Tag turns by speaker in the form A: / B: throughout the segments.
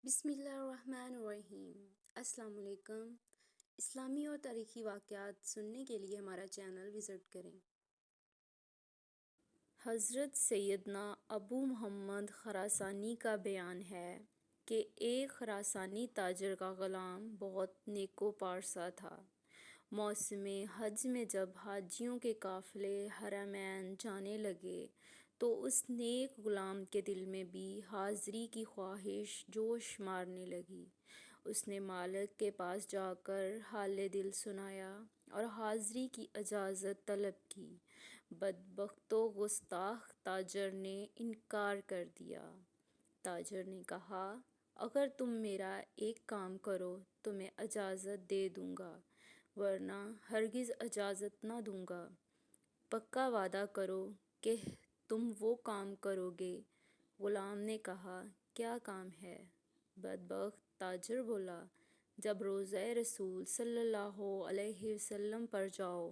A: بسم اللہ الرحمن الرحیم۔ السلام علیکم۔ اسلامی اور تاریخی واقعات سننے کے لیے ہمارا چینل وزٹ کریں۔ حضرت سیدنا ابو محمد خراسانی کا بیان ہے کہ ایک خراسانی تاجر کا غلام بہت نیک و پارسا تھا۔ موسم حج میں جب حاجیوں کے قافلے حرمین جانے لگے تو اس نیک غلام کے دل میں بھی حاضری کی خواہش جوش مارنے لگی۔ اس نے مالک کے پاس جا کر حال دل سنایا اور حاضری کی اجازت طلب کی۔ بدبخت و گستاخ تاجر نے انکار کر دیا۔ تاجر نے کہا، اگر تم میرا ایک کام کرو تو میں اجازت دے دوں گا، ورنہ ہرگز اجازت نہ دوں گا۔ پکا وعدہ کرو کہ تم وہ کام کرو گے۔ غلام نے کہا، کیا کام ہے؟ بدبخت تاجر بولا، جب روضہ رسول صلی اللہ علیہ وسلم پر جاؤ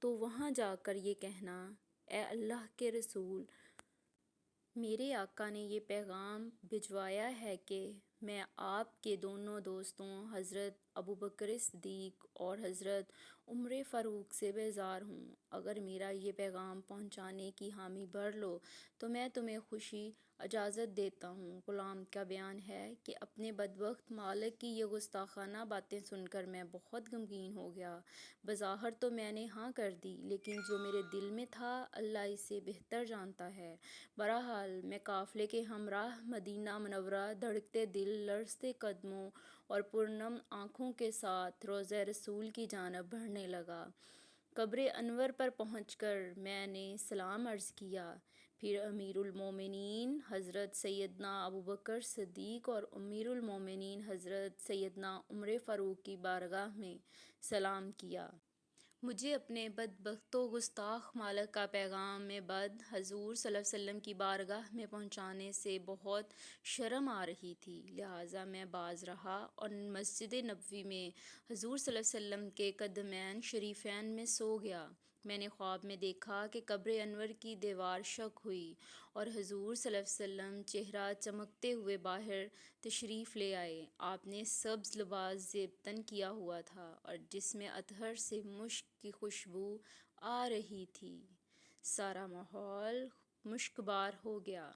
A: تو وہاں جا کر یہ کہنا، اے اللہ کے رسول، میرے آقا نے یہ پیغام بھجوایا ہے کہ میں آپ کے دونوں دوستوں حضرت ابوبکر صدیق اور حضرت عمر فاروق سے بیزار ہوں۔ اگر میرا یہ پیغام پہنچانے کی حامی بھر لو تو میں تمہیں خوشی اجازت دیتا ہوں۔ غلام کا بیان ہے کہ اپنے بدبخت مالک کی یہ گستاخانہ باتیں سن کر میں بہت غمگین ہو گیا۔ بظاہر تو میں نے ہاں کر دی، لیکن جو میرے دل میں تھا اللہ اسے بہتر جانتا ہے۔ بہرحال میں قافلے کے ہمراہ مدینہ منورہ دھڑکتے دل، لرزتے قدموں اور پرنم آنکھوں کے ساتھ روضہ رسول کی جانب بڑھنے لگا۔ قبر انور پر پہنچ کر میں نے سلام عرض کیا، پھر امیر المومنین حضرت سیدنا ابوبکر صدیق اور امیر المومنین حضرت سیدنا عمر فاروق کی بارگاہ میں سلام کیا۔ مجھے اپنے بدبخت و گستاخ مالک کا پیغام بد حضور صلی اللہ علیہ وسلم کی بارگاہ میں پہنچانے سے بہت شرم آ رہی تھی، لہٰذا میں باز رہا اور مسجد نبوی میں حضور صلی اللہ علیہ وسلم کے قدمین شریفین میں سو گیا۔ میں نے خواب میں دیکھا کہ قبر انور کی دیوار شق ہوئی اور حضور صلی اللہ علیہ وسلم چہرہ چمکتے ہوئے باہر تشریف لے آئے۔ آپ نے سبز لباس زیب تن کیا ہوا تھا اور جسم اطہر سے مشک کی خوشبو آ رہی تھی۔ سارا ماحول مشکبار ہو گیا۔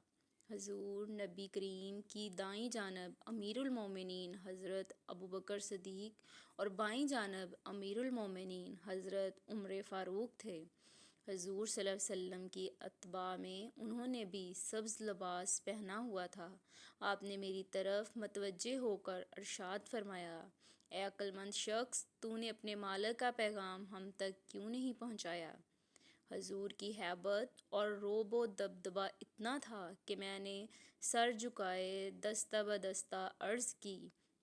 A: حضور نبی کریم کی دائیں جانب امیر المومنین حضرت ابوبکر صدیق اور بائیں جانب امیر المومنین حضرت عمر فاروق تھے۔ حضور صلی اللہ علیہ وسلم کی اتباع میں انہوں نے بھی سبز لباس پہنا ہوا تھا۔ آپ نے میری طرف متوجہ ہو کر ارشاد فرمایا، اے عقل مند شخص، تو نے اپنے مالک کا پیغام ہم تک کیوں نہیں پہنچایا؟ حضور کی ہیبت اور رعب و دبدبہ اتنا تھا کہ میں نے سر جھکائے دستہ بدستہ عرض کی،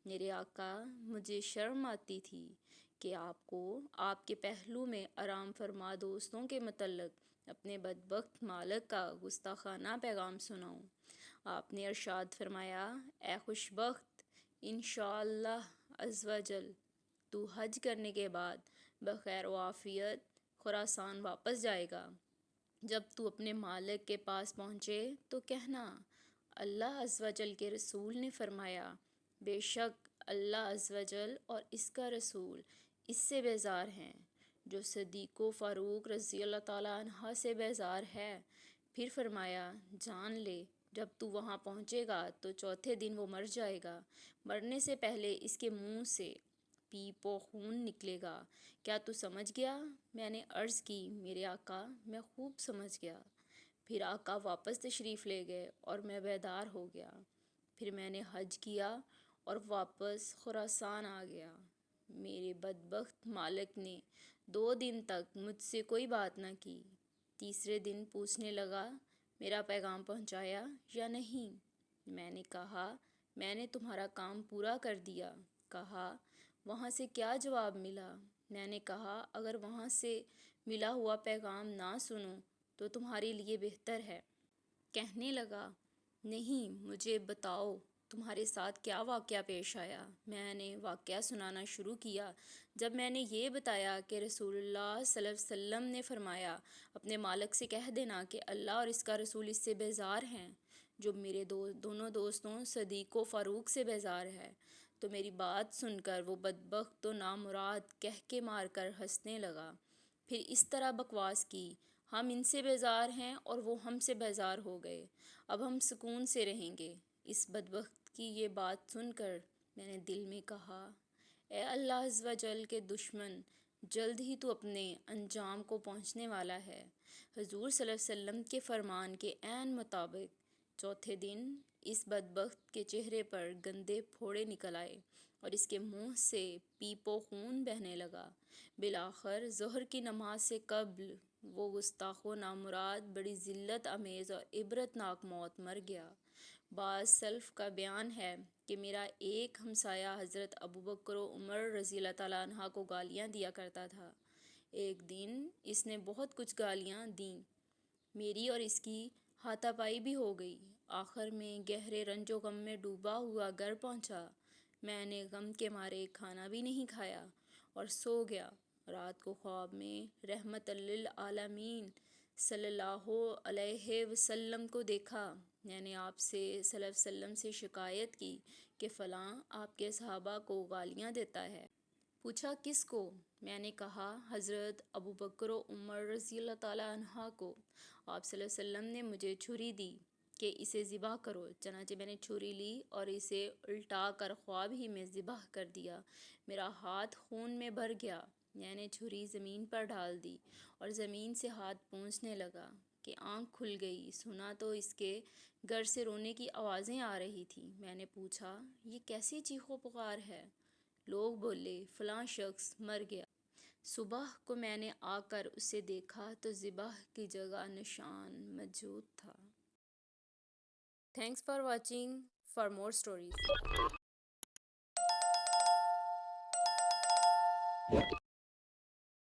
A: میرے آقا، مجھے شرم آتی تھی کہ آپ کو آپ کے پہلو میں آرام فرما دوستوں کے متعلق اپنے بدبخت مالک کا گستاخانہ پیغام سناؤں۔ آپ نے ارشاد فرمایا، اے خوش بخت، انشاءاللہ عز و جل تو حج کرنے کے بعد بخیر و عافیت خراسان واپس جائے گا۔ جب تو اپنے مالک کے پاس پہنچے تو کہنا، اللہ عز و جل کے رسول نے فرمایا، بے شک اللہ عز و جل اور اس کا رسول اس سے بیزار ہیں جو صدیق و فاروق رضی اللہ تعالیٰ عنہ سے بیزار ہے۔ پھر فرمایا، جان لے، جب تو وہاں پہنچے گا تو چوتھے دن وہ مر جائے گا۔ مرنے سے پہلے اس کے منہ سے پیپ و خون نکلے گا۔ کیا تو سمجھ گیا؟ میں نے عرض کی، میرے آقا، میں خوب سمجھ گیا۔ پھر آقا واپس تشریف لے گئے اور میں بیدار ہو گیا۔ پھر میں نے حج کیا اور واپس خراسان آ گیا۔ میرے بدبخت مالک نے 2 دن تک مجھ سے کوئی بات نہ کی۔ تیسرے دن پوچھنے لگا، میرا پیغام پہنچایا یا نہیں؟ میں نے کہا، میں نے تمہارا کام پورا کر دیا۔ کہا، وہاں سے کیا جواب ملا؟ میں نے کہا، اگر وہاں سے ملا ہوا پیغام نہ سنوں تو تمہارے لیے بہتر ہے۔ کہنے لگا، نہیں، مجھے بتاؤ تمہارے ساتھ کیا واقعہ پیش آیا۔ میں نے واقعہ سنانا شروع کیا۔ جب میں نے یہ بتایا کہ رسول اللہ صلی اللہ علیہ وسلم نے فرمایا، اپنے مالک سے کہہ دینا کہ اللہ اور اس کا رسول اس سے بیزار ہیں، جو میرے دونوں دوستوں صدیق و فاروق سے بیزار ہے۔ تو میری بات سن کر وہ بدبخت تو نامراد کہکے مار کر ہنسنے لگا۔ پھر اس طرح بکواس کی، ہم ان سے بیزار ہیں اور وہ ہم سے بیزار ہو گئے، اب ہم سکون سے رہیں گے۔ اس بدبخت کی یہ بات سن کر میں نے دل میں کہا، اے اللہ عز و جل کے دشمن، جلد ہی تو اپنے انجام کو پہنچنے والا ہے۔ حضور صلی اللہ علیہ وسلم کے فرمان کے عین مطابق چوتھے دن اس بدبخت کے چہرے پر گندے پھوڑے نکل آئے اور اس کے منہ سے پیپ و خون بہنے لگا۔ بالآخر ظہر کی نماز سے قبل وہ گستاخ و نامراد بڑی ذلت امیز اور عبرتناک موت مر گیا۔ بعض سلف کا بیان ہے کہ میرا ایک ہمسایہ حضرت ابوبکر و عمر رضی اللہ تعالیٰ عنہ کو گالیاں دیا کرتا تھا۔ ایک دن اس نے بہت کچھ گالیاں دیں، میری اور اس کی ہاتھا پائی بھی ہو گئی۔ آخر میں گہرے رنج و غم میں ڈوبا ہوا گھر پہنچا۔ میں نے غم کے مارے کھانا بھی نہیں کھایا اور سو گیا۔ رات کو خواب میں رحمت للعالمین صلی اللہ علیہ وسلم کو دیکھا۔ میں نے آپ سے صلی اللہ علیہ وسلم سے شکایت کی کہ فلاں آپ کے صحابہ کو گالیاں دیتا ہے۔ پوچھا کس کو؟ میں نے کہا حضرت ابوبکر و عمر رضی اللہ تعالیٰ عنہ کو۔ آپ صلی اللہ علیہ وسلم نے مجھے چھری دی کہ اسے ذبح کرو، چنانچہ میں نے چھری لی اور اسے الٹا کر خواب ہی میں ذبح کر دیا۔ میرا ہاتھ خون میں بھر گیا۔ میں نے چھری زمین پر ڈال دی اور زمین سے ہاتھ پونچھنے لگا کہ آنکھ کھل گئی۔ سنا تو اس کے گھر سے رونے کی آوازیں آ رہی تھیں۔ میں نے پوچھا یہ کیسی چیخ و پکار ہے؟ لوگ بولے فلاں شخص مر گیا۔ صبح کو میں نے آ کر اسے دیکھا تو ذبح کی جگہ نشان موجود تھا۔ Thanks for watching. For more stories